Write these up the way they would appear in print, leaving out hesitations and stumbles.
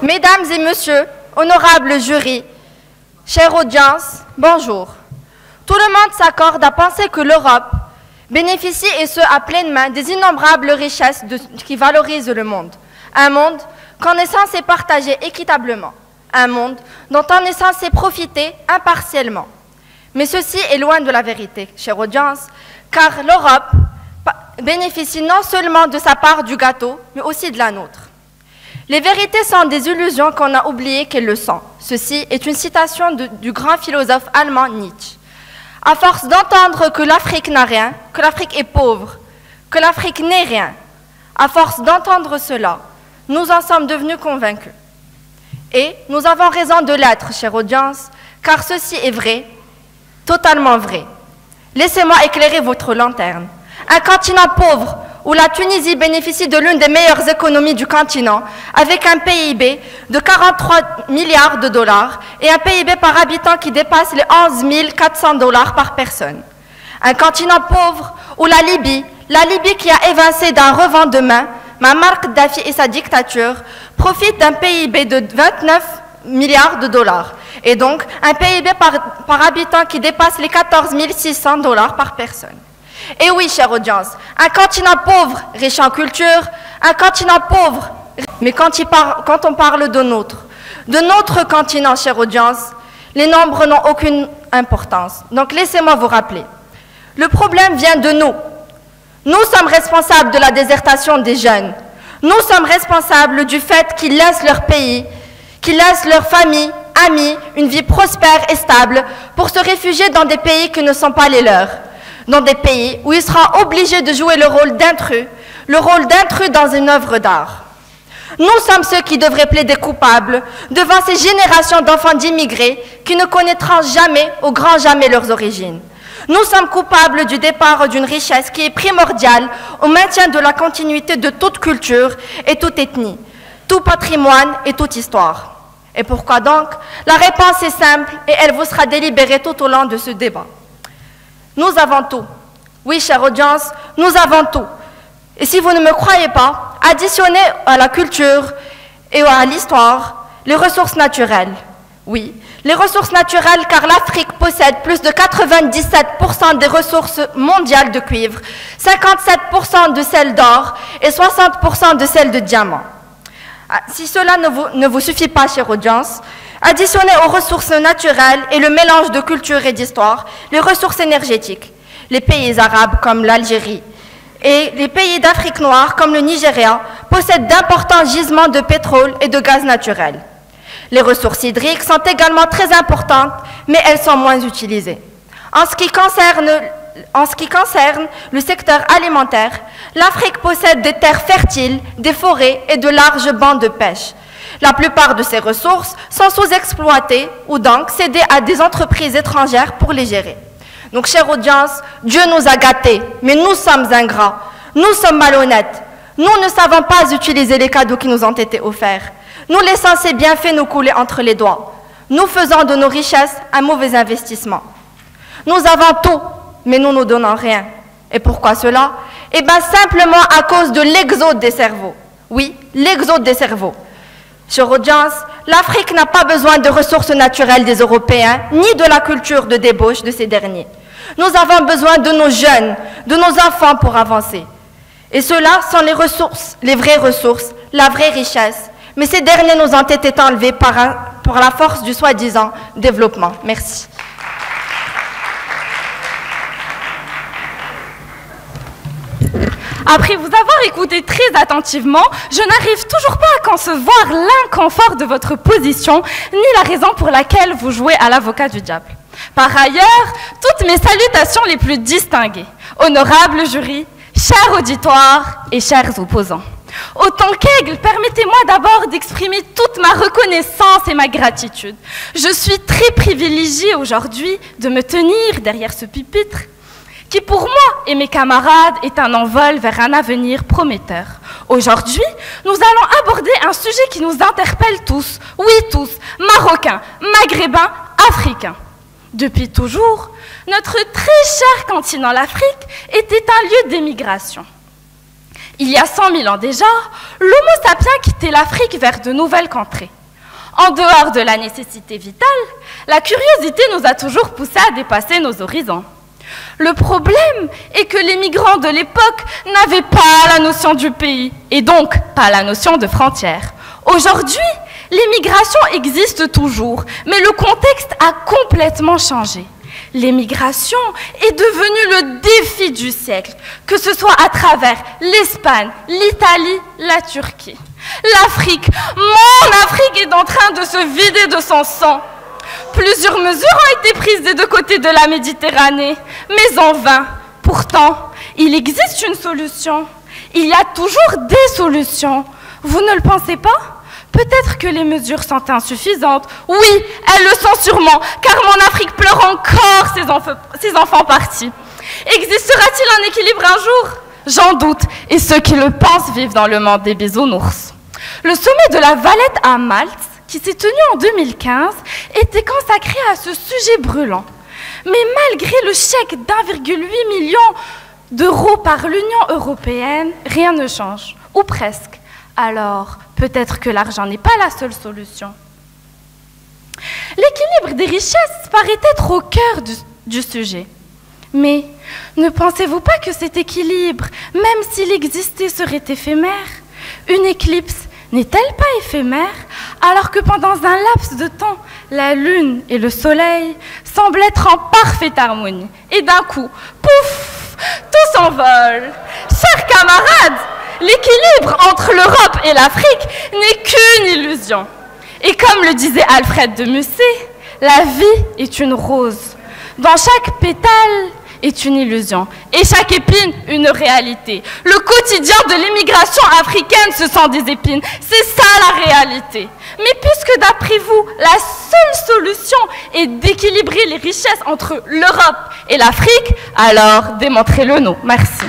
Mesdames et messieurs, honorables jurys, chère audience, bonjour. Tout le monde s'accorde à penser que l'Europe bénéficie, et ce à pleine main, des innombrables richesses qui valorisent le monde. Un monde qu'on est censé partager équitablement. Un monde dont on est censé profiter impartiellement. Mais ceci est loin de la vérité, chère audience, car l'Europe bénéficie non seulement de sa part du gâteau, mais aussi de la nôtre. Les vérités sont des illusions qu'on a oubliées qu'elles le sont. Ceci est une citation du grand philosophe allemand Nietzsche. À force d'entendre que l'Afrique n'a rien, que l'Afrique est pauvre, que l'Afrique n'est rien, à force d'entendre cela, nous en sommes devenus convaincus. Et nous avons raison de l'être, chère audience, car ceci est vrai, totalement vrai. Laissez-moi éclairer votre lanterne. Un continent pauvre, où la Tunisie bénéficie de l'une des meilleures économies du continent, avec un PIB de 43 milliards de dollars et un PIB par habitant qui dépasse les 11 400 dollars par personne. Un continent pauvre où la Libye qui a évincé d'un revers de main Muammar Kadhafi et sa dictature, profite d'un PIB de 29 milliards de dollars, et donc un PIB par habitant qui dépasse les 14 600 dollars par personne. Et oui, chère audience, un continent pauvre, riche en culture, un continent pauvre, mais quand on parle de notre continent, chère audience, les nombres n'ont aucune importance. Donc laissez-moi vous rappeler. Le problème vient de nous. Nous sommes responsables de la désertation des jeunes. Nous sommes responsables du fait qu'ils laissent leur pays, qu'ils laissent leur famille, amis, une vie prospère et stable pour se réfugier dans des pays qui ne sont pas les leurs. Dans des pays où ils seront obligés de jouer le rôle d'intrus dans une œuvre d'art. Nous sommes ceux qui devraient plaider coupables devant ces générations d'enfants d'immigrés qui ne connaîtront jamais, au grand jamais, leurs origines. Nous sommes coupables du départ d'une richesse qui est primordiale au maintien de la continuité de toute culture et toute ethnie, tout patrimoine et toute histoire. Et pourquoi donc? La réponse est simple et elle vous sera délibérée tout au long de ce débat. Nous avons tout. Oui, chère audience, nous avons tout. Et si vous ne me croyez pas, additionnez à la culture et à l'histoire les ressources naturelles. Oui, les ressources naturelles, car l'Afrique possède plus de 97% des ressources mondiales de cuivre, 57% de celles d'or et 60% de celles de diamant. Si cela ne vous suffit pas, chère audience, additionnez aux ressources naturelles et le mélange de culture et d'histoire les ressources énergétiques. Les pays arabes comme l'Algérie et les pays d'Afrique noire comme le Nigeria possèdent d'importants gisements de pétrole et de gaz naturel. Les ressources hydriques sont également très importantes, mais elles sont moins utilisées. En ce qui concerne le secteur alimentaire, l'Afrique possède des terres fertiles, des forêts et de larges bancs de pêche. La plupart de ces ressources sont sous-exploitées ou donc cédées à des entreprises étrangères pour les gérer. Donc, chère audience, Dieu nous a gâtés, mais nous sommes ingrats, nous sommes malhonnêtes. Nous ne savons pas utiliser les cadeaux qui nous ont été offerts. Nous laissons ces bienfaits nous couler entre les doigts. Nous faisons de nos richesses un mauvais investissement. Nous avons tout, mais nous ne donnons rien. Et pourquoi cela? Eh bien, simplement à cause de l'exode des cerveaux. Oui, l'exode des cerveaux. Chère audience, l'Afrique n'a pas besoin de ressources naturelles des Européens, ni de la culture de débauche de ces derniers. Nous avons besoin de nos jeunes, de nos enfants pour avancer. Et ceux-là sont les ressources, les vraies ressources, la vraie richesse. Mais ces derniers nous ont été enlevés par la force du soi-disant développement. Merci. Après vous avoir écouté très attentivement, je n'arrive toujours pas à concevoir l'inconfort de votre position, ni la raison pour laquelle vous jouez à l'avocat du diable. Par ailleurs, toutes mes salutations les plus distinguées, honorable jury, chers auditoires et chers opposants. Autant qu'aigle, permettez-moi d'abord d'exprimer toute ma reconnaissance et ma gratitude. Je suis très privilégiée aujourd'hui de me tenir derrière ce pupitre qui pour moi et mes camarades est un envol vers un avenir prometteur. Aujourd'hui, nous allons aborder un sujet qui nous interpelle tous, oui tous, Marocains, Maghrébins, Africains. Depuis toujours, notre très cher continent, l'Afrique, était un lieu d'émigration. Il y a 100 000 ans déjà, l'Homo sapiens quittait l'Afrique vers de nouvelles contrées. En dehors de la nécessité vitale, la curiosité nous a toujours poussés à dépasser nos horizons. Le problème est que les migrants de l'époque n'avaient pas la notion du pays, et donc pas la notion de frontières. Aujourd'hui, les migrations existent toujours, mais le contexte a complètement changé. L'émigration est devenue le défi du siècle, que ce soit à travers l'Espagne, l'Italie, la Turquie. L'Afrique, mon Afrique est en train de se vider de son sang. Plusieurs mesures ont été prises des deux côtés de la Méditerranée, mais en vain. Pourtant, il existe une solution. Il y a toujours des solutions. Vous ne le pensez pas ? Peut-être que les mesures sont insuffisantes. Oui, elles le sont sûrement, car mon Afrique pleure encore ses enfants partis. Existera-t-il un équilibre un jour ? J'en doute, et ceux qui le pensent vivent dans le monde des bisounours. Le sommet de la Valette à Malte, qui s'est tenu en 2015, était consacré à ce sujet brûlant. Mais malgré le chèque d'1,8 million d'euros par l'Union européenne, rien ne change, ou presque. Alors, peut-être que l'argent n'est pas la seule solution. L'équilibre des richesses paraît être au cœur du sujet. Mais ne pensez-vous pas que cet équilibre, même s'il existait, serait éphémère ? Une éclipse n'est-elle pas éphémère, alors que pendant un laps de temps, la Lune et le Soleil semblent être en parfaite harmonie. Et d'un coup, pouf, tout s'envole. Chers camarades, l'équilibre entre l'Europe et l'Afrique n'est qu'une illusion. Et comme le disait Alfred de Musset, la vie est une rose. Dans chaque pétale est une illusion et chaque épine une réalité. Le quotidien de l'immigration africaine, ce sont des épines. C'est ça la réalité. Mais puisque d'après vous, la seule solution est d'équilibrer les richesses entre l'Europe et l'Afrique, alors démontrez-le nous. Merci.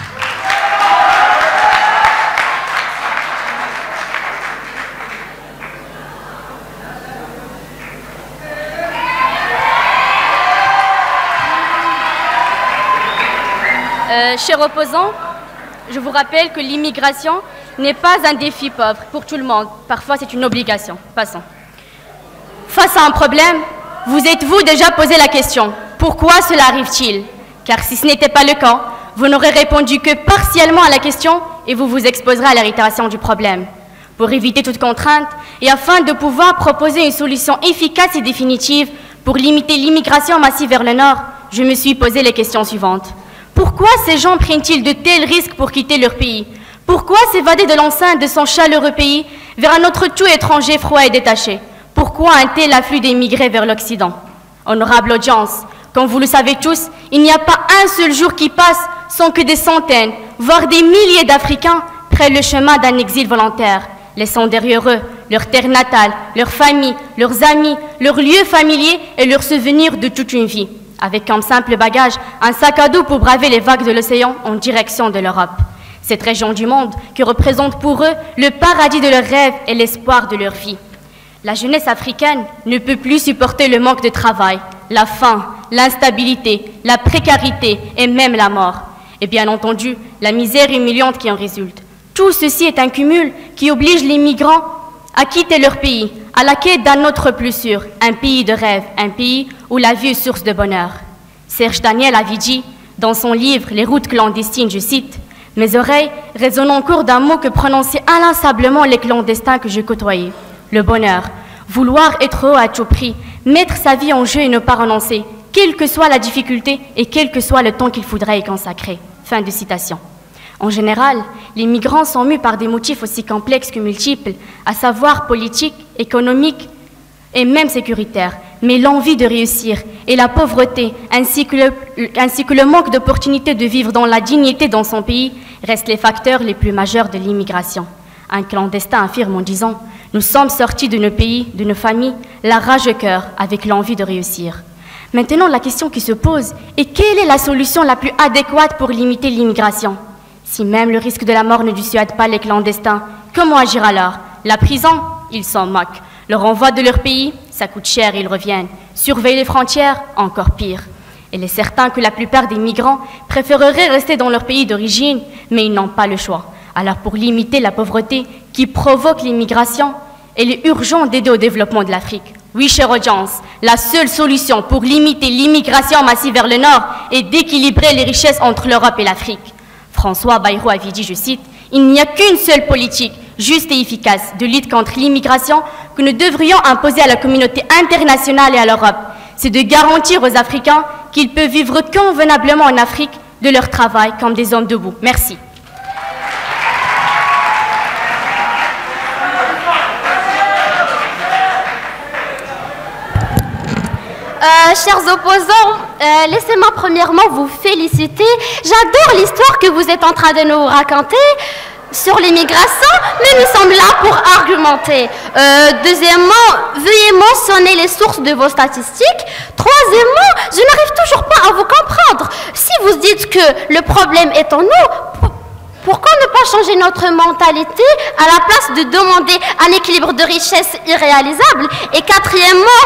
Chers opposants, je vous rappelle que l'immigration n'est pas un défi pauvre pour tout le monde. Parfois, c'est une obligation. Passons. Face à un problème, vous êtes-vous déjà posé la question « Pourquoi cela arrive-t-il » Car si ce n'était pas le cas, vous n'aurez répondu que partiellement à la question et vous vous exposerez à l'irritation du problème. Pour éviter toute contrainte et afin de pouvoir proposer une solution efficace et définitive pour limiter l'immigration massive vers le nord, je me suis posé les questions suivantes. Pourquoi ces gens prennent-ils de tels risques pour quitter leur pays? Pourquoi s'évader de l'enceinte de son chaleureux pays vers un autre tout étranger froid et détaché? Pourquoi un tel afflux d'émigrés vers l'Occident? Honorable audience, comme vous le savez tous, il n'y a pas un seul jour qui passe sans que des centaines, voire des milliers d'Africains prennent le chemin d'un exil volontaire, laissant derrière eux leur terre natale, leur famille, leurs amis, leurs lieux familiers et leurs souvenirs de toute une vie, avec comme simple bagage un sac à dos pour braver les vagues de l'océan en direction de l'Europe. Cette région du monde qui représente pour eux le paradis de leurs rêves et l'espoir de leur vie. La jeunesse africaine ne peut plus supporter le manque de travail, la faim, l'instabilité, la précarité et même la mort. Et bien entendu, la misère humiliante qui en résulte. Tout ceci est un cumul qui oblige les migrants à quitter leur pays, à la quête d'un autre plus sûr, un pays de rêve, un pays où la vie est source de bonheur. Serge Daniel avait dit, dans son livre « Les routes clandestines », je cite, « Mes oreilles résonnent encore d'un mot que prononçaient inlassablement les clandestins que je côtoyais. Le bonheur, vouloir être heureux à tout prix, mettre sa vie en jeu et ne pas renoncer, quelle que soit la difficulté et quel que soit le temps qu'il faudrait y consacrer. » Fin de citation. En général, les migrants sont mus par des motifs aussi complexes que multiples, à savoir politiques, économiques et même sécuritaires. Mais l'envie de réussir et la pauvreté, ainsi que le manque d'opportunités de vivre dans la dignité dans son pays, restent les facteurs les plus majeurs de l'immigration. Un clandestin affirme en disant « Nous sommes sortis de nos pays, de nos familles, la rage au cœur, avec l'envie de réussir. » Maintenant, la question qui se pose est quelle est la solution la plus adéquate pour limiter l'immigration? Si même le risque de la mort ne dissuade pas les clandestins, comment agir alors? La prison? Ils s'en moquent. Le renvoi de leur pays? Ça coûte cher et ils reviennent. Surveiller les frontières? Encore pire. Il est certain que la plupart des migrants préféreraient rester dans leur pays d'origine, mais ils n'ont pas le choix. Alors pour limiter la pauvreté qui provoque l'immigration, il est urgent d'aider au développement de l'Afrique. Oui, chère audience, la seule solution pour limiter l'immigration massive vers le nord est d'équilibrer les richesses entre l'Europe et l'Afrique. François Bayrou avait dit, je cite, « Il n'y a qu'une seule politique juste et efficace de lutte contre l'immigration que nous devrions imposer à la communauté internationale et à l'Europe. C'est de garantir aux Africains qu'ils peuvent vivre convenablement en Afrique de leur travail comme des hommes debout. » Merci. Chers opposants, laissez-moi premièrement vous féliciter. J'adore l'histoire que vous êtes en train de nous raconter sur l'immigration, mais nous sommes là pour argumenter. Deuxièmement, veuillez mentionner les sources de vos statistiques. Troisièmement, je n'arrive toujours pas à vous comprendre. Si vous dites que le problème est en nous, pourquoi ne pas changer notre mentalité à la place de demander un équilibre de richesse irréalisable? Et quatrièmement,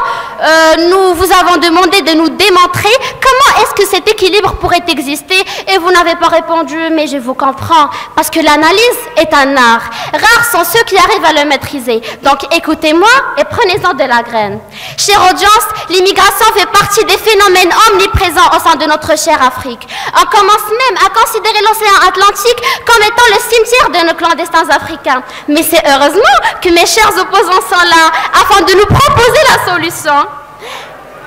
nous vous avons demandé de nous démontrer comment est-ce que cet équilibre pourrait exister et vous n'avez pas répondu, mais je vous comprends, parce que l'analyse est un art. Rares sont ceux qui arrivent à le maîtriser. Donc écoutez-moi et prenez-en de la graine. Chère audience, l'immigration fait partie des phénomènes omniprésents au sein de notre chère Afrique. On commence même à considérer l'océan Atlantique comme étant le cimetière de nos clandestins africains. Mais c'est heureusement que mes chers opposants sont là afin de nous proposer la solution.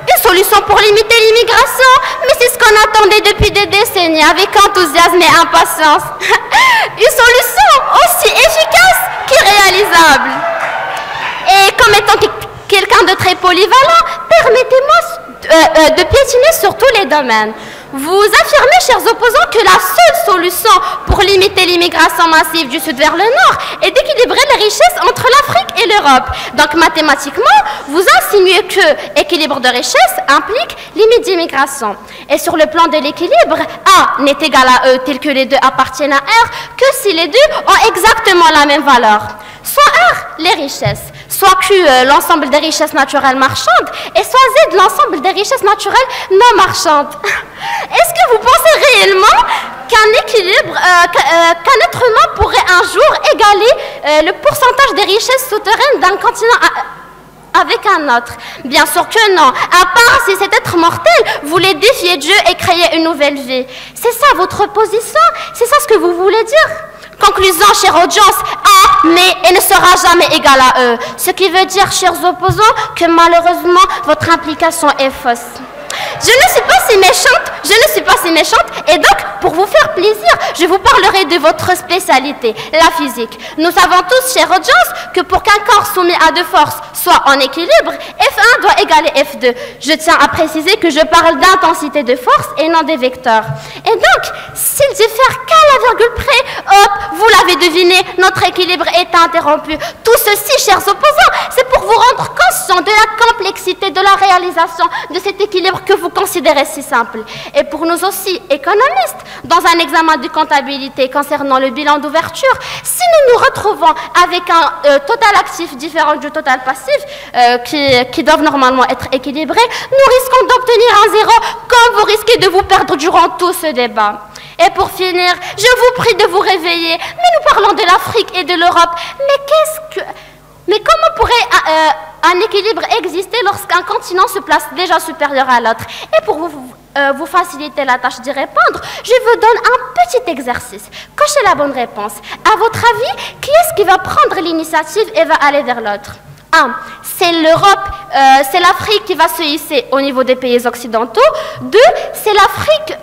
Une solution pour limiter l'immigration, mais c'est ce qu'on attendait depuis des décennies avec enthousiasme et impatience. Une solution aussi efficace qu'irréalisable. Et comme étant quelqu'un de très polyvalent, permettez-moi de piétiner sur tous les domaines. Vous affirmez, chers opposants, que la seule solution pour limiter l'immigration massive du sud vers le nord est d'équilibrer les richesses entre l'Afrique et l'Europe. Donc mathématiquement, vous insinuez que équilibre de richesse implique limite d'immigration. Et sur le plan de l'équilibre, A n'est égal à E tel que les deux appartiennent à R que si les deux ont exactement la même valeur. Soit R, les richesses, soit Q, l'ensemble des richesses naturelles marchandes, et soit Z, l'ensemble des richesses naturelles non marchandes. Est-ce que vous pensez réellement qu'un équilibre, qu'un être humain pourrait un jour égaler le pourcentage des richesses souterraines d'un continent avec un autre? Bien sûr que non, à part si cet être mortel voulait défier Dieu et créer une nouvelle vie. C'est ça votre position? C'est ça ce que vous voulez dire? Conclusion, chère audience, A n'est et ne sera jamais égal à E. Ce qui veut dire, chers opposants, que malheureusement, votre implication est fausse. Je ne suis pas si méchante, et donc, pour vous faire plaisir, je vous parlerai de votre spécialité, la physique. Nous savons tous, chère audience, que pour qu'un corps soumis à deux forces soit en équilibre, F1 doit égaler F2. Je tiens à préciser que je parle d'intensité de force et non des vecteurs. Et donc, s'ils diffèrent qu'à la virgule près, hop, vous l'avez deviné, notre équilibre est interrompu. Tout ceci, chers opposants, c'est pour vous rendre conscient de la complexité de la réalisation de cet équilibre que vous considérez si simple. Et pour nous aussi, économistes, dans un examen de comptabilité concernant le bilan d'ouverture, si nous nous retrouvons avec un total actif différent du total passif, qui doivent normalement être équilibrés, nous risquons d'obtenir un zéro, comme vous risquez de vous perdre durant tout ce débat. Et pour finir, je vous prie de vous réveiller. Mais nous parlons de l'Afrique et de l'Europe. Mais comment pourrait un équilibre exister lorsqu'un continent se place déjà supérieur à l'autre? Et pour vous faciliter la tâche d'y répondre, je vous donne un petit exercice. Cochez la bonne réponse. À votre avis, qui est-ce qui va prendre l'initiative et va aller vers l'autre? 1. C'est l'Europe, c'est l'Afrique qui va se hisser au niveau des pays occidentaux. 2. C'est l'Afrique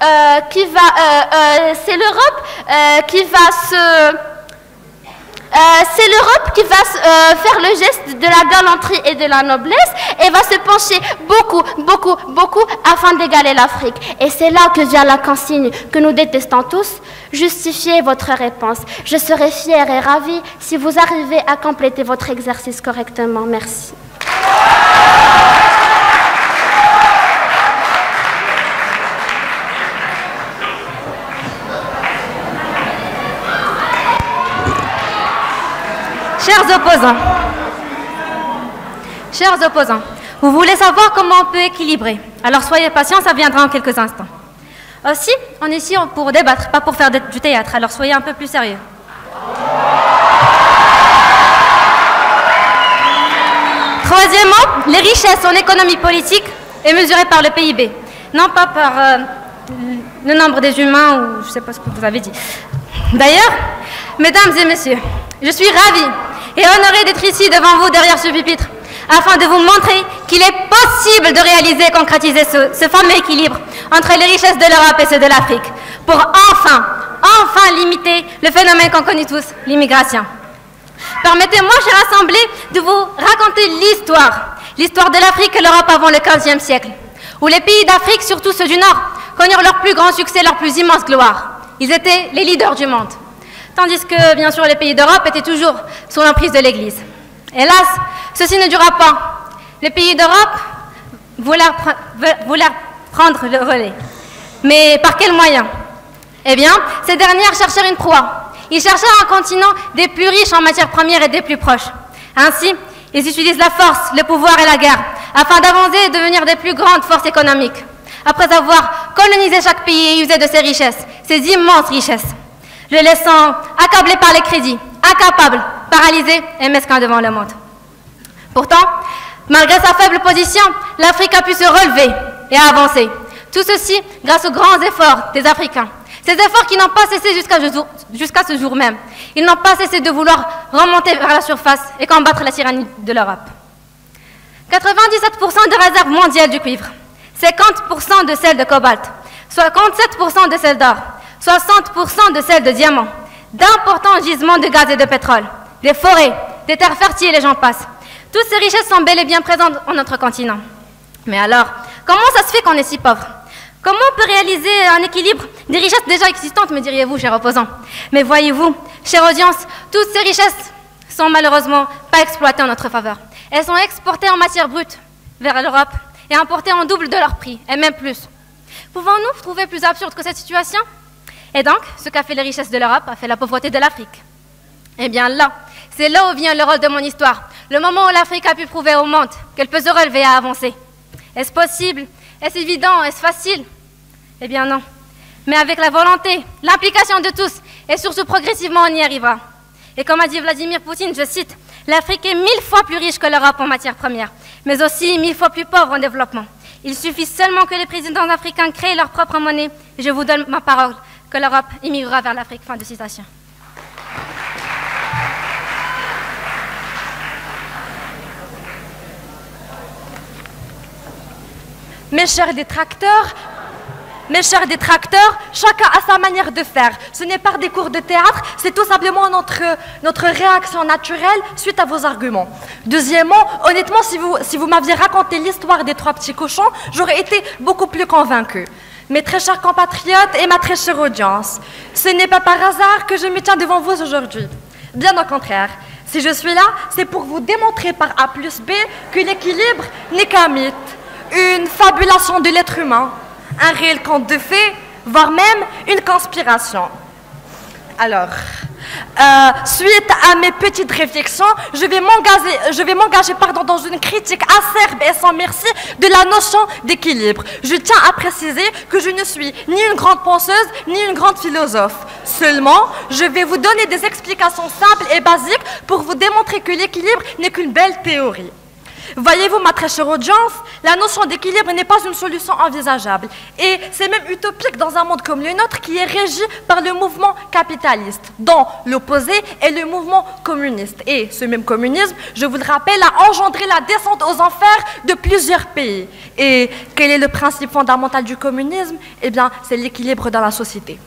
c'est l'Europe qui va se... c'est l'Europe qui va faire le geste de la galanterie et de la noblesse et va se pencher beaucoup afin d'égaler l'Afrique. Et c'est là que vient la consigne que nous détestons tous. Justifiez votre réponse. Je serai fière et ravie si vous arrivez à compléter votre exercice correctement. Merci. Chers opposants, vous voulez savoir comment on peut équilibrer. Alors soyez patients, ça viendra en quelques instants. Aussi, on est ici pour débattre, pas pour faire du théâtre, alors soyez un peu plus sérieux. les richesses en économie politique est mesurée par le PIB, non pas par le nombre des humains ou je ne sais pas ce que vous avez dit. D'ailleurs, mesdames et messieurs, je suis ravie et honorée d'être ici devant vous derrière ce pupitre afin de vous montrer qu'il est possible de réaliser et concrétiser ce fameux équilibre entre les richesses de l'Europe et ceux de l'Afrique pour enfin limiter le phénomène qu'on connaît tous, l'immigration. Permettez-moi, chère Assemblée, de vous raconter l'histoire de l'Afrique et l'Europe avant le XVe siècle, où les pays d'Afrique, surtout ceux du Nord, connurent leur plus grand succès, leur plus immense gloire. Ils étaient les leaders du monde. Tandis que, bien sûr, les pays d'Europe étaient toujours sous l'emprise de l'Église. Hélas, ceci ne dura pas. Les pays d'Europe voulèrent prendre le relais. Mais par quels moyens? Eh bien, ces dernières cherchèrent une proie. Ils cherchèrent un continent des plus riches en matières premières et des plus proches. Ainsi, ils utilisent la force, le pouvoir et la guerre afin d'avancer et devenir des plus grandes forces économiques. Après avoir colonisé chaque pays et usé de ses richesses, ses immenses richesses, le laissant accablé par les crédits, incapable, paralysé et mesquin devant le monde. Pourtant, malgré sa faible position, l'Afrique a pu se relever et avancer. Tout ceci grâce aux grands efforts des Africains. Ces efforts qui n'ont pas cessé jusqu'à ce jour même. Ils n'ont pas cessé de vouloir remonter vers la surface et combattre la tyrannie de l'Europe. 97% de réserves mondiales du cuivre, 50% de celles de cobalt, 57% de celles d'or, 60% de celles de diamants, d'importants gisements de gaz et de pétrole, des forêts, des terres fertiles et j'en passe. Toutes ces richesses sont bel et bien présentes en notre continent. Mais alors, comment ça se fait qu'on est si pauvre? Comment on peut réaliser un équilibre des richesses déjà existantes, me diriez-vous, chers opposants? Mais voyez-vous, chère audience, toutes ces richesses sont malheureusement pas exploitées en notre faveur. Elles sont exportées en matière brute vers l'Europe et importées en double de leur prix, et même plus. Pouvons-nous trouver plus absurde que cette situation? Et donc, ce qu'a fait les richesses de l'Europe a fait la pauvreté de l'Afrique. Eh bien là, c'est là où vient le rôle de mon histoire, le moment où l'Afrique a pu prouver au monde qu'elle peut se relever et avancer. Est-ce possible? Est-ce évident? Est-ce facile? Eh bien non. Mais avec la volonté, l'implication de tous, et surtout progressivement, on y arrivera. Et comme a dit Vladimir Poutine, je cite, « L'Afrique est 1000 fois plus riche que l'Europe en matière première, mais aussi 1000 fois plus pauvre en développement. Il suffit seulement que les présidents africains créent leur propre monnaie, et je vous donne ma parole, que l'Europe immigrera vers l'Afrique. » Fin de citation. Mes chers détracteurs, chacun a sa manière de faire. Ce n'est pas des cours de théâtre, c'est tout simplement notre réaction naturelle suite à vos arguments. Deuxièmement, honnêtement, si vous m'aviez raconté l'histoire des 3 petits cochons, j'aurais été beaucoup plus convaincue. Mes très chers compatriotes et ma très chère audience, ce n'est pas par hasard que je me tiens devant vous aujourd'hui. Bien au contraire, si je suis là, c'est pour vous démontrer par A plus B que l'équilibre n'est qu'un mythe, une fabulation de l'être humain, un réel conte de fées, voire même une conspiration. Alors, suite à mes petites réflexions, je vais m'engager dans une critique acerbe et sans merci de la notion d'équilibre. Je tiens à préciser que je ne suis ni une grande penseuse, ni une grande philosophe. Seulement, je vais vous donner des explications simples et basiques pour vous démontrer que l'équilibre n'est qu'une belle théorie. Voyez-vous, ma très chère audience, la notion d'équilibre n'est pas une solution envisageable. Et c'est même utopique dans un monde comme le nôtre qui est régi par le mouvement capitaliste, dont l'opposé est le mouvement communiste. Et ce même communisme, je vous le rappelle, a engendré la descente aux enfers de plusieurs pays. Et quel est le principe fondamental du communisme? Eh bien, c'est l'équilibre dans la société.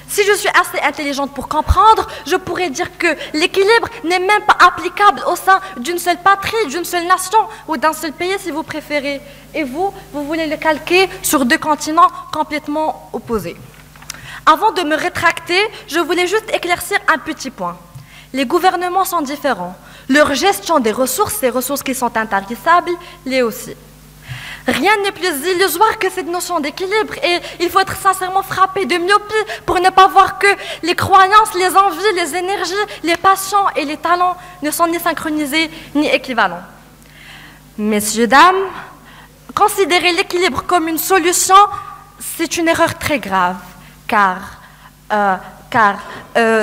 Si je suis assez intelligente pour comprendre, je pourrais dire que l'équilibre n'est même pas applicable au sein d'une seule patrie, d'une seule nation ou d'un seul pays si vous préférez. Et vous voulez le calquer sur 2 continents complètement opposés. Avant de me rétracter, je voulais juste éclaircir un petit point. Les gouvernements sont différents. Leur gestion des ressources, ces ressources qui sont intarissables, l'est aussi. Rien n'est plus illusoire que cette notion d'équilibre et il faut être sincèrement frappé de myopie pour ne pas voir que les croyances, les envies, les énergies, les passions et les talents ne sont ni synchronisés ni équivalents. Messieurs, dames, considérer l'équilibre comme une solution, c'est une erreur très grave car car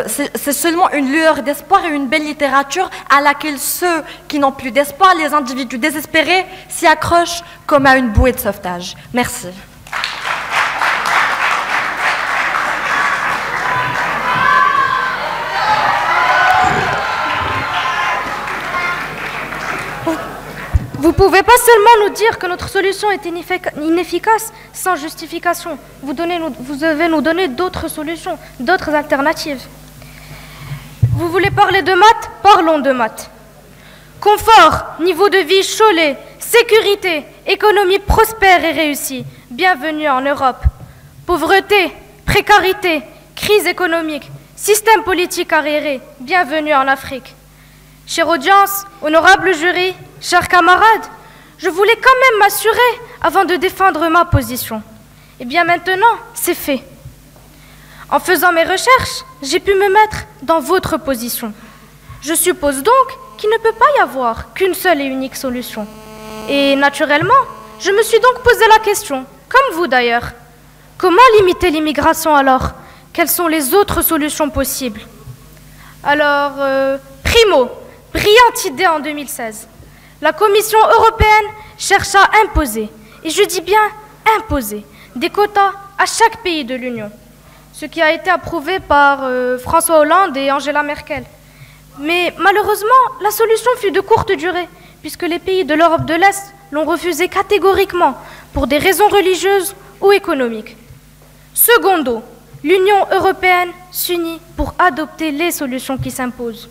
c'est seulement une lueur d'espoir et une belle littérature à laquelle ceux qui n'ont plus d'espoir, les individus désespérés, s'y accrochent comme à une bouée de sauvetage. Merci. Vous pouvez pas seulement nous dire que notre solution est inefficace sans justification. Vous devez nous donner d'autres solutions, d'autres alternatives. Vous voulez parler de maths? Parlons de maths. Confort, niveau de vie Cholet, sécurité, économie prospère et réussie. Bienvenue en Europe. Pauvreté, précarité, crise économique, système politique arriéré. Bienvenue en Afrique. Chère audience, honorable jury, chers camarades, je voulais quand même m'assurer avant de défendre ma position. Eh bien maintenant, c'est fait. En faisant mes recherches, j'ai pu me mettre dans votre position. Je suppose donc qu'il ne peut pas y avoir qu'une seule et unique solution. Et naturellement, je me suis donc posé la question, comme vous d'ailleurs. Comment limiter l'immigration alors? Quelles sont les autres solutions possibles? Alors, primo, brillante idée en 2016. La Commission européenne cherche à imposer, et je dis bien imposer, des quotas à chaque pays de l'Union, ce qui a été approuvé par François Hollande et Angela Merkel. Mais malheureusement, la solution fut de courte durée, puisque les pays de l'Europe de l'Est l'ont refusé catégoriquement pour des raisons religieuses ou économiques. Secondo, l'Union européenne s'unit pour adopter les solutions qui s'imposent.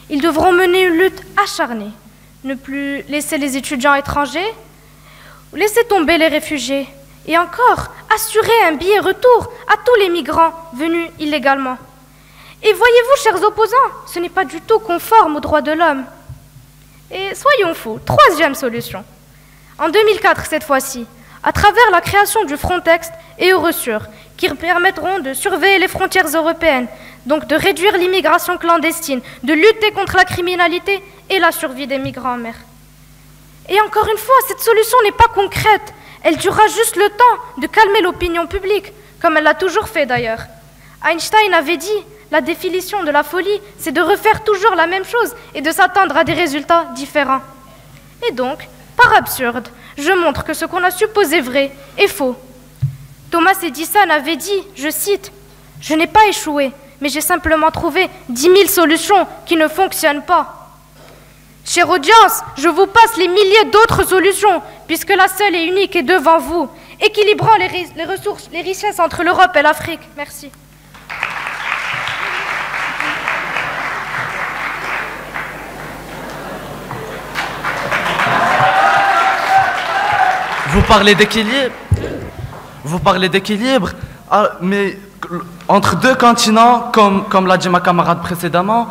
Ils devront mener une lutte acharnée. Ne plus laisser les étudiants étrangers, laisser tomber les réfugiés et encore assurer un billet retour à tous les migrants venus illégalement. Et voyez-vous, chers opposants, ce n'est pas du tout conforme aux droits de l'homme. Et soyons fous, troisième solution. En 2004, cette fois-ci, à travers la création du Frontex et Eurosur, qui permettront de surveiller les frontières européennes, donc de réduire l'immigration clandestine, de lutter contre la criminalité et la survie des migrants en mer. Et encore une fois, cette solution n'est pas concrète. Elle durera juste le temps de calmer l'opinion publique, comme elle l'a toujours fait d'ailleurs. Einstein avait dit, la définition de la folie, c'est de refaire toujours la même chose et de s'attendre à des résultats différents. Et donc, par absurde, je montre que ce qu'on a supposé vrai est faux. Thomas Edison avait dit, je cite, « Je n'ai pas échoué, mais j'ai simplement trouvé 10 000 solutions qui ne fonctionnent pas. » Chère audience, je vous passe les milliers d'autres solutions, puisque la seule et unique est devant vous, équilibrant les ressources, les richesses entre l'Europe et l'Afrique. Merci. Vous parlez d'équilibre, mais entre deux continents, comme l'a dit ma camarade précédemment,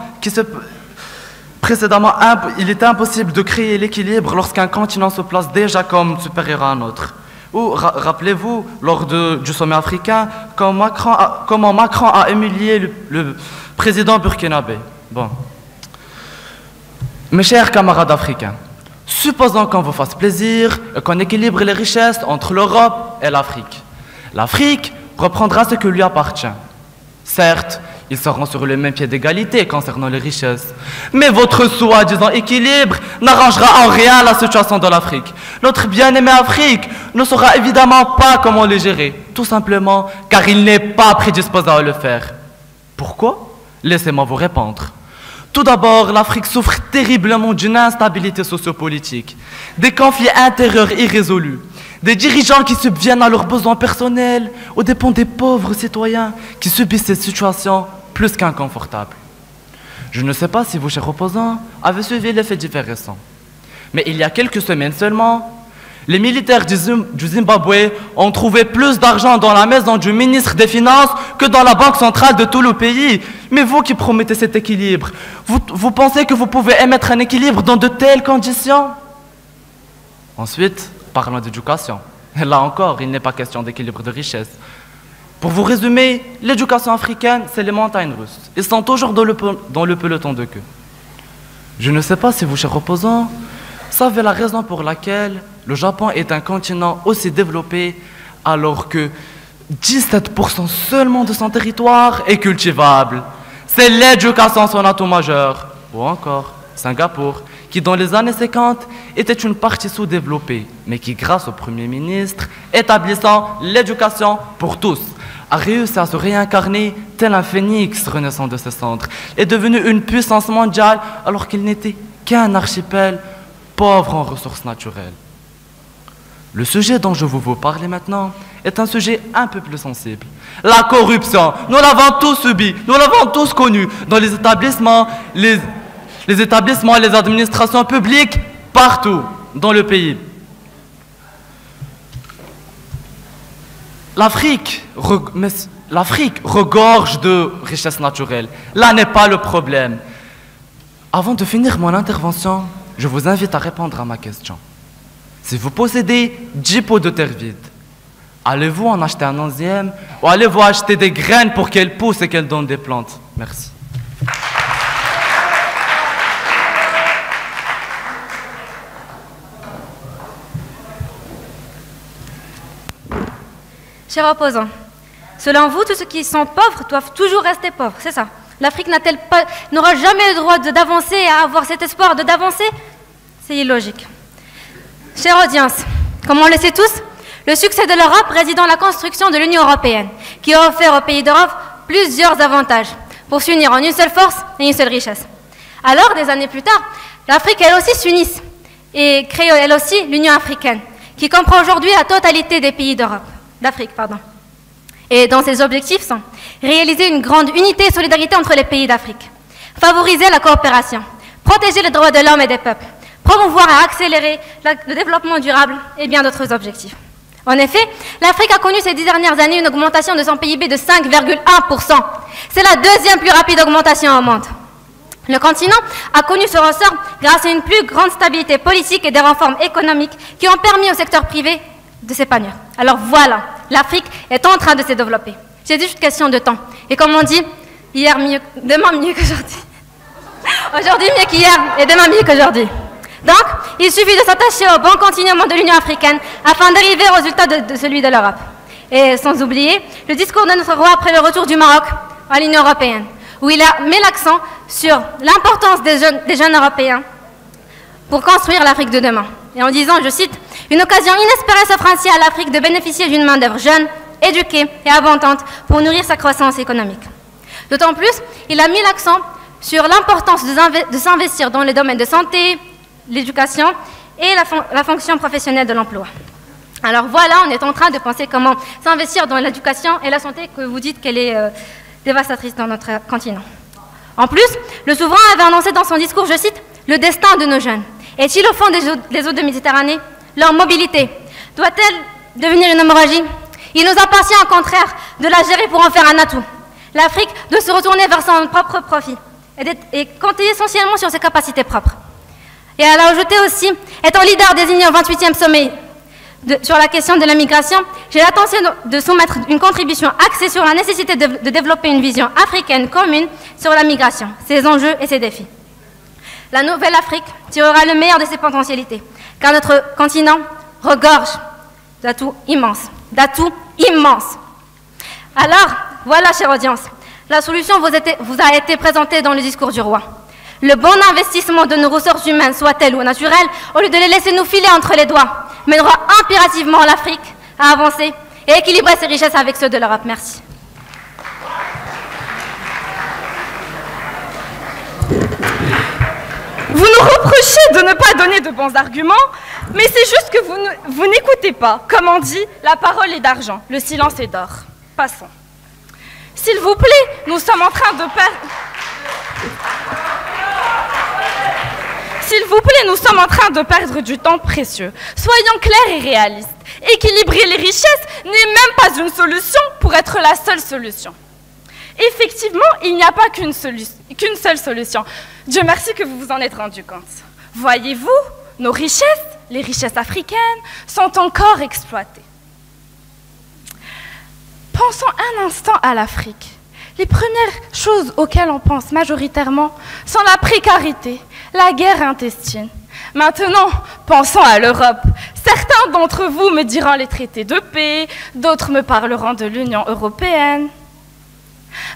il était impossible de créer l'équilibre lorsqu'un continent se place déjà comme supérieur à un autre. Ou rappelez-vous, lors du sommet africain, comment Macron a humilié le président burkinabé. Bon. Mes chers camarades africains, supposons qu'on vous fasse plaisir et qu'on équilibre les richesses entre l'Europe et l'Afrique. L'Afrique reprendra ce qui lui appartient. Certes, ils seront sur le même pied d'égalité concernant les richesses. Mais votre soi-disant équilibre n'arrangera en rien la situation de l'Afrique. Notre bien-aimé Afrique ne saura évidemment pas comment le gérer, tout simplement car il n'est pas prédisposé à le faire. Pourquoi? Laissez-moi vous répondre. Tout d'abord, l'Afrique souffre terriblement d'une instabilité sociopolitique, des conflits intérieurs irrésolus, des dirigeants qui subviennent à leurs besoins personnels aux dépens des pauvres citoyens qui subissent ces situations plus qu'inconfortables. Je ne sais pas si vous, chers opposants, avez suivi les faits divers récents, mais il y a quelques semaines seulement, les militaires du Zimbabwe ont trouvé plus d'argent dans la maison du ministre des Finances que dans la banque centrale de tout le pays. Mais vous qui promettez cet équilibre, vous pensez que vous pouvez émettre un équilibre dans de telles conditions? Ensuite, parlons d'éducation. Là encore, il n'est pas question d'équilibre de richesse. Pour vous résumer, l'éducation africaine, c'est les montagnes russes. Ils sont toujours dans le peloton de queue. Je ne sais pas si vous, chers opposants, savez la raison pour laquelle le Japon est un continent aussi développé alors que 17% seulement de son territoire est cultivable. C'est l'éducation son atout majeur. Ou encore Singapour, qui dans les années 50 était une partie sous-développée, mais qui grâce au Premier ministre établissant l'éducation pour tous, a réussi à se réincarner tel un phénix renaissant de ses cendres, est devenu une puissance mondiale alors qu'il n'était qu'un archipel pauvre en ressources naturelles. Le sujet dont je veux vous parler maintenant est un sujet un peu plus sensible. La corruption, nous l'avons tous subi, nous l'avons tous connu dans les établissements, les administrations publiques, partout dans le pays. L'Afrique regorge de richesses naturelles. Là n'est pas le problème. Avant de finir mon intervention, je vous invite à répondre à ma question. Si vous possédez 10 pots de terre vide, allez-vous en acheter un 11e ou allez-vous acheter des graines pour qu'elles poussent et qu'elles donnent des plantes? Merci. Chers opposants, selon vous, tous ceux qui sont pauvres doivent toujours rester pauvres, c'est ça? L'Afrique n'aura jamais le droit d'avancer et à avoir cet espoir d'avancer? C'est illogique. Chère audience, comme on le sait tous, le succès de l'Europe réside dans la construction de l'Union européenne, qui a offert aux pays d'Europe plusieurs avantages pour s'unir en une seule force et une seule richesse. Alors, des années plus tard, l'Afrique elle aussi s'unisse et crée elle aussi l'Union africaine, qui comprend aujourd'hui la totalité des pays d'Afrique. Et dans ses objectifs sont réaliser une grande unité et solidarité entre les pays d'Afrique, favoriser la coopération, protéger les droits de l'homme et des peuples, promouvoir et accélérer le développement durable et bien d'autres objectifs. En effet, l'Afrique a connu ces 10 dernières années une augmentation de son PIB de 5,1%. C'est la deuxième plus rapide augmentation au monde. Le continent a connu ce ressort grâce à une plus grande stabilité politique et des réformes économiques qui ont permis au secteur privé de s'épanouir. Alors voilà, l'Afrique est en train de se développer. C'est juste une question de temps. Et comme on dit, demain mieux qu'aujourd'hui. Aujourd'hui mieux qu'hier et demain mieux qu'aujourd'hui. Donc, il suffit de s'attacher au bon continuement de l'Union africaine afin d'arriver au résultat de celui de l'Europe. Et sans oublier le discours de notre roi après le retour du Maroc à l'Union européenne, où il a mis l'accent sur l'importance des jeunes Européens pour construire l'Afrique de demain. Et en disant, je cite, « Une occasion inespérée s'offre ainsi à l'Afrique de bénéficier d'une main-d'œuvre jeune, éduquée et abondante pour nourrir sa croissance économique. » D'autant plus, il a mis l'accent sur l'importance de s'investir dans les domaines de santé, l'éducation et la fonction professionnelle de l'emploi. Alors voilà, on est en train de penser comment s'investir dans l'éducation et la santé, que vous dites qu'elle est dévastatrice dans notre continent. En plus, le souverain avait annoncé dans son discours, je cite, « Le destin de nos jeunes est-il au fond des eaux de Méditerranée? Leur mobilité doit-elle devenir une hémorragie? Il nous appartient au contraire de la gérer pour en faire un atout. L'Afrique doit se retourner vers son propre profit et compter essentiellement sur ses capacités propres. » Et elle a ajouté aussi, étant leader désigné au 28e sommet sur la question de la migration, j'ai l'intention de soumettre une contribution axée sur la nécessité de développer une vision africaine commune sur la migration, ses enjeux et ses défis. La nouvelle Afrique tirera le meilleur de ses potentialités, car notre continent regorge d'atouts immenses. Alors, voilà, chère audience, la solution vous a été présentée dans le discours du roi. Le bon investissement de nos ressources humaines, soit-elles ou naturelles, au lieu de les laisser nous filer entre les doigts, mènera impérativement l'Afrique à avancer et équilibrer ses richesses avec ceux de l'Europe. Merci. Vous nous reprochez de ne pas donner de bons arguments, mais c'est juste que vous n'écoutez pas. Comme on dit, la parole est d'argent, le silence est d'or. Passons. S'il vous plaît, nous sommes en train de perdre... S'il vous plaît, nous sommes en train de perdre du temps précieux. Soyons clairs et réalistes. Équilibrer les richesses n'est même pas une solution pour être la seule solution. Effectivement, il n'y a pas qu'une seule solution. Dieu merci que vous vous en êtes rendu compte. Voyez-vous, nos richesses, les richesses africaines, sont encore exploitées. Pensons un instant à l'Afrique. Les premières choses auxquelles on pense majoritairement sont la précarité, la guerre intestine. Maintenant, pensons à l'Europe. Certes, Certains d'entre vous me diront les traités de paix, d'autres me parleront de l'Union européenne.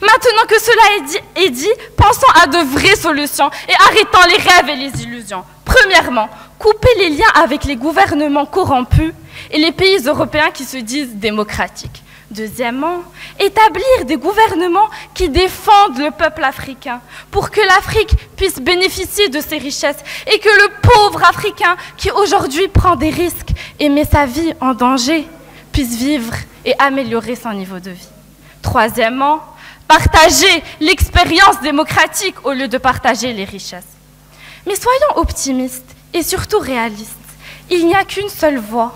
Maintenant que cela est dit, pensons à de vraies solutions et arrêtons les rêves et les illusions. Premièrement, couper les liens avec les gouvernements corrompus et les pays européens qui se disent démocratiques. Deuxièmement, établir des gouvernements qui défendent le peuple africain pour que l'Afrique puisse bénéficier de ses richesses et que le pauvre Africain qui aujourd'hui prend des risques et met sa vie en danger puisse vivre et améliorer son niveau de vie. Troisièmement, partager l'expérience démocratique au lieu de partager les richesses. Mais soyons optimistes et surtout réalistes. Il n'y a qu'une seule voie.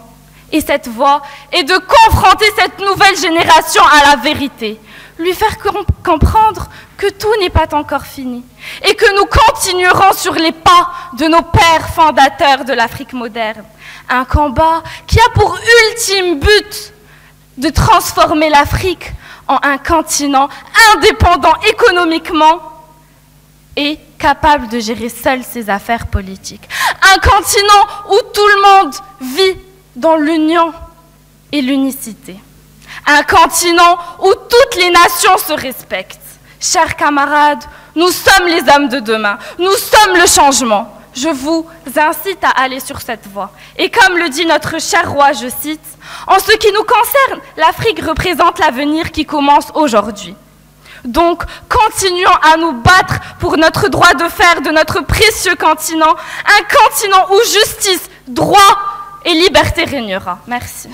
Et cette voie est de confronter cette nouvelle génération à la vérité, lui faire comprendre que tout n'est pas encore fini et que nous continuerons sur les pas de nos pères fondateurs de l'Afrique moderne. Un combat qui a pour ultime but de transformer l'Afrique en un continent indépendant économiquement et capable de gérer seul ses affaires politiques. Un continent où tout le monde vit dans l'union et l'unicité. Un continent où toutes les nations se respectent. Chers camarades, nous sommes les hommes de demain. Nous sommes le changement. Je vous incite à aller sur cette voie. Et comme le dit notre cher roi, je cite, « En ce qui nous concerne, l'Afrique représente l'avenir qui commence aujourd'hui. Donc, continuons à nous battre pour notre droit de faire de notre précieux continent un continent où justice, droit et liberté régnera. » Merci.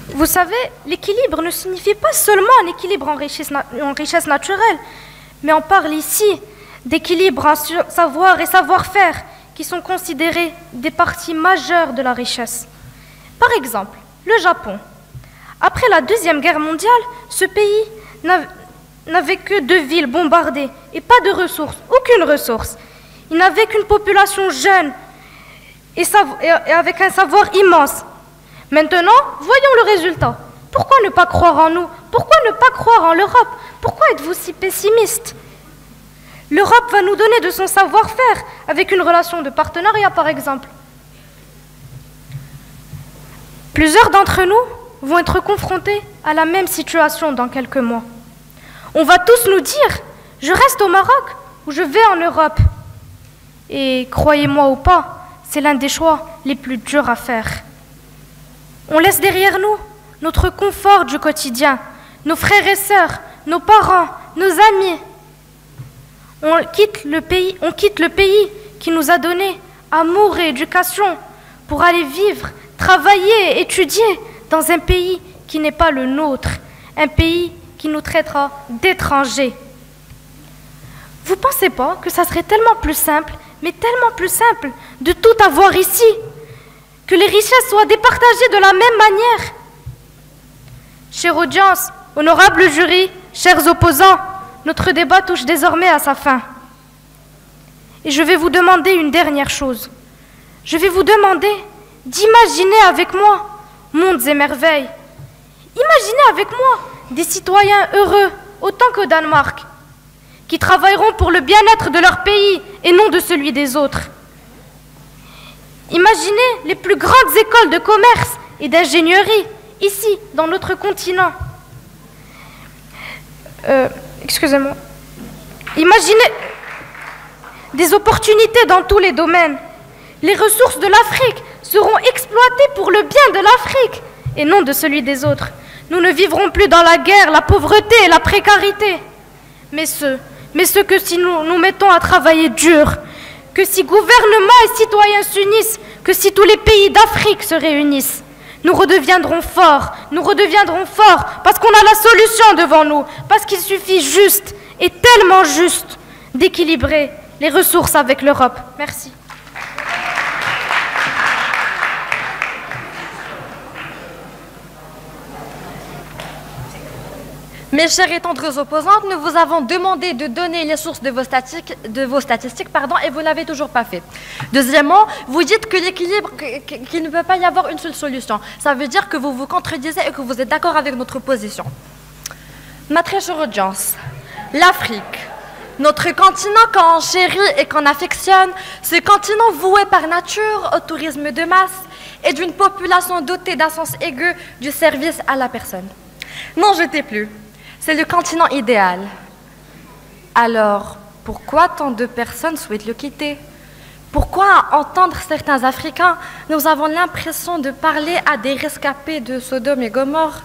Vous savez, l'équilibre ne signifie pas seulement un équilibre en richesse naturelle, mais on parle ici d'équilibre en savoir et savoir-faire qui sont considérés des parties majeures de la richesse. Par exemple, le Japon. Après la Deuxième Guerre mondiale, ce pays n'avait que 2 villes bombardées et pas de ressources, aucune ressource. Il n'avait qu'une population jeune et avec un savoir immense. Maintenant, voyons le résultat. Pourquoi ne pas croire en nous? Pourquoi ne pas croire en l'Europe? Pourquoi êtes-vous si pessimiste? L'Europe va nous donner de son savoir-faire avec une relation de partenariat, par exemple. Plusieurs d'entre nous vont être confrontés à la même situation dans quelques mois. On va tous nous dire « Je reste au Maroc ou je vais en Europe ». Et croyez-moi ou pas, c'est l'un des choix les plus durs à faire. On laisse derrière nous notre confort du quotidien, nos frères et sœurs, nos parents, nos amis. On quitte le pays qui nous a donné amour et éducation pour aller vivre, travailler, étudier dans un pays qui n'est pas le nôtre, un pays qui nous traitera d'étrangers. Vous ne pensez pas que ça serait tellement plus simple, mais tellement plus simple de tout avoir ici, que les richesses soient départagées de la même manière? Chère audience, honorable jury, chers opposants, notre débat touche désormais à sa fin. Et je vais vous demander une dernière chose. Je vais vous demander d'imaginer avec moi mondes et merveilles. Imaginez avec moi des citoyens heureux, autant qu'au Danemark, qui travailleront pour le bien-être de leur pays et non de celui des autres. Imaginez les plus grandes écoles de commerce et d'ingénierie, ici, dans notre continent. Excusez-moi. Imaginez des opportunités dans tous les domaines. Les ressources de l'Afrique seront exploitées pour le bien de l'Afrique et non de celui des autres. Nous ne vivrons plus dans la guerre, la pauvreté et la précarité. Mais ce que si nous nous mettons à travailler dur, que si gouvernements et citoyens s'unissent, que si tous les pays d'Afrique se réunissent, nous redeviendrons forts parce qu'on a la solution devant nous, parce qu'il suffit juste et tellement juste d'équilibrer les ressources avec l'Europe. Merci. Mes chères et tendres opposantes, nous vous avons demandé de donner les sources de vos statistiques, et vous ne l'avez toujours pas fait. Deuxièmement, vous dites que l'équilibre, qu'il ne peut pas y avoir une seule solution. Ça veut dire que vous vous contredisez et que vous êtes d'accord avec notre position. Ma très chère audience, L'Afrique. Notre continent qu'on chérit et qu'on affectionne, ce continent voué par nature au tourisme de masse et d'une population dotée d'un sens aigu du service à la personne. N'en jetez plus, c'est le continent idéal. Alors, pourquoi tant de personnes souhaitent le quitter? Pourquoi, à entendre certains Africains, nous avons l'impression de parler à des rescapés de Sodome et Gomorrhe?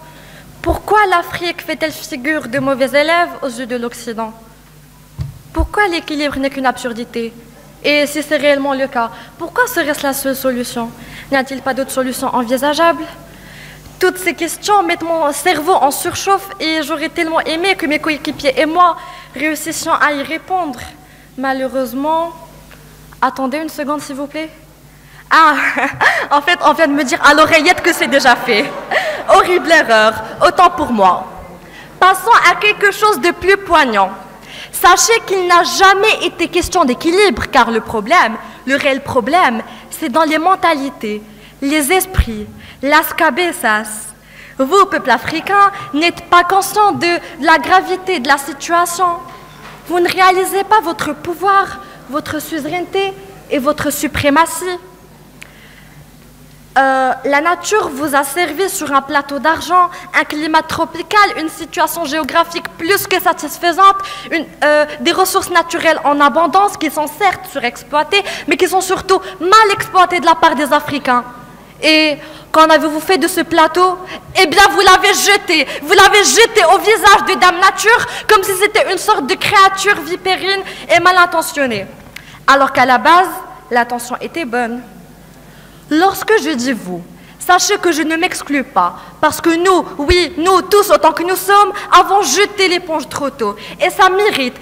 Pourquoi l'Afrique fait-elle figure de mauvais élève aux yeux de l'Occident? Pourquoi l'équilibre n'est qu'une absurdité? Et si c'est réellement le cas, pourquoi serait-ce la seule solution? N'y a-t-il pas d'autres solutions envisageables? Toutes ces questions mettent mon cerveau en surchauffe et j'aurais tellement aimé que mes coéquipiers et moi réussissions à y répondre. Malheureusement... Attendez une seconde, s'il vous plaît. Ah, en fait, on vient de me dire à l'oreillette que c'est déjà fait. Horrible erreur, autant pour moi. Passons à quelque chose de plus poignant. Sachez qu'il n'a jamais été question d'équilibre, car le réel problème, c'est dans les mentalités, les esprits, las cabezas. Vous, peuple africain, n'êtes pas conscient de la gravité de la situation. Vous ne réalisez pas votre pouvoir, votre suzeraineté et votre suprématie. La nature vous a servi sur un plateau d'argent, un climat tropical, une situation géographique plus que satisfaisante, des ressources naturelles en abondance qui sont certes surexploitées, mais qui sont surtout mal exploitées de la part des Africains. Et qu'en avez-vous fait de ce plateau? Eh bien, vous l'avez jeté au visage de Dame Nature, comme si c'était une sorte de créature vipérine et mal intentionnée. Alors qu'à la base, l'intention était bonne. Lorsque je dis vous, sachez que je ne m'exclus pas, parce que nous, oui, nous tous autant que nous sommes, avons jeté l'éponge trop tôt. Et ça m'irrite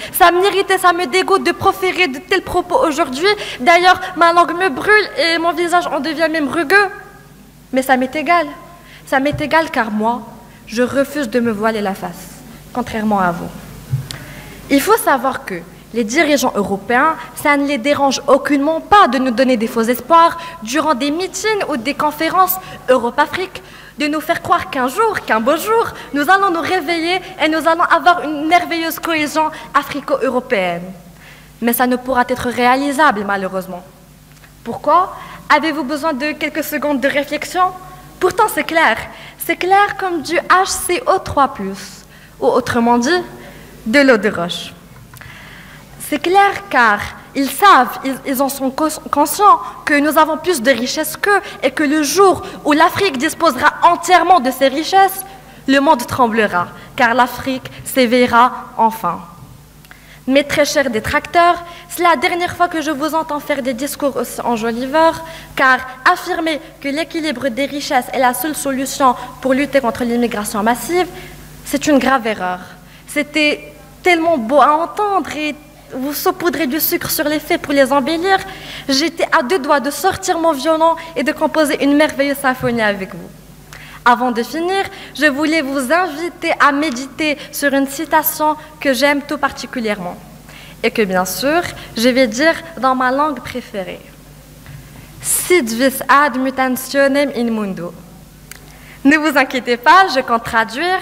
et ça me dégoûte de proférer de tels propos aujourd'hui. D'ailleurs, ma langue me brûle et mon visage en devient même rugueux. Mais ça m'est égal car moi, je refuse de me voiler la face, contrairement à vous. Il faut savoir que les dirigeants européens, ça ne les dérange aucunement pas de nous donner des faux espoirs durant des meetings ou des conférences Europe-Afrique, de nous faire croire qu'un beau jour, nous allons nous réveiller et nous allons avoir une merveilleuse cohésion africo-européenne. Mais ça ne pourra être réalisable, malheureusement. Pourquoi? Avez-vous besoin de quelques secondes de réflexion? Pourtant, c'est clair comme du HCO3+, ou autrement dit, de l'eau de roche. C'est clair car ils savent, ils en sont conscients que nous avons plus de richesses qu'eux et que le jour où l'Afrique disposera entièrement de ses richesses, le monde tremblera, car l'Afrique s'éveillera enfin. Mes très chers détracteurs, c'est la dernière fois que je vous entends faire des discours aussi enjoliveurs, car affirmer que l'équilibre des richesses est la seule solution pour lutter contre l'immigration massive, c'est une grave erreur. C'était tellement beau à entendre et vous saupoudrez du sucre sur les faits pour les embellir. J'étais à deux doigts de sortir mon violon et de composer une merveilleuse symphonie avec vous. Avant de finir, je voulais vous inviter à méditer sur une citation que j'aime tout particulièrement et que, bien sûr, je vais dire dans ma langue préférée. Sit vis ad mutationem in mundo. Ne vous inquiétez pas, je compte traduire.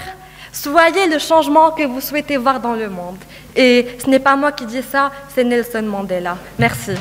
Soyez le changement que vous souhaitez voir dans le monde. Et ce n'est pas moi qui dis ça, c'est Nelson Mandela. Merci.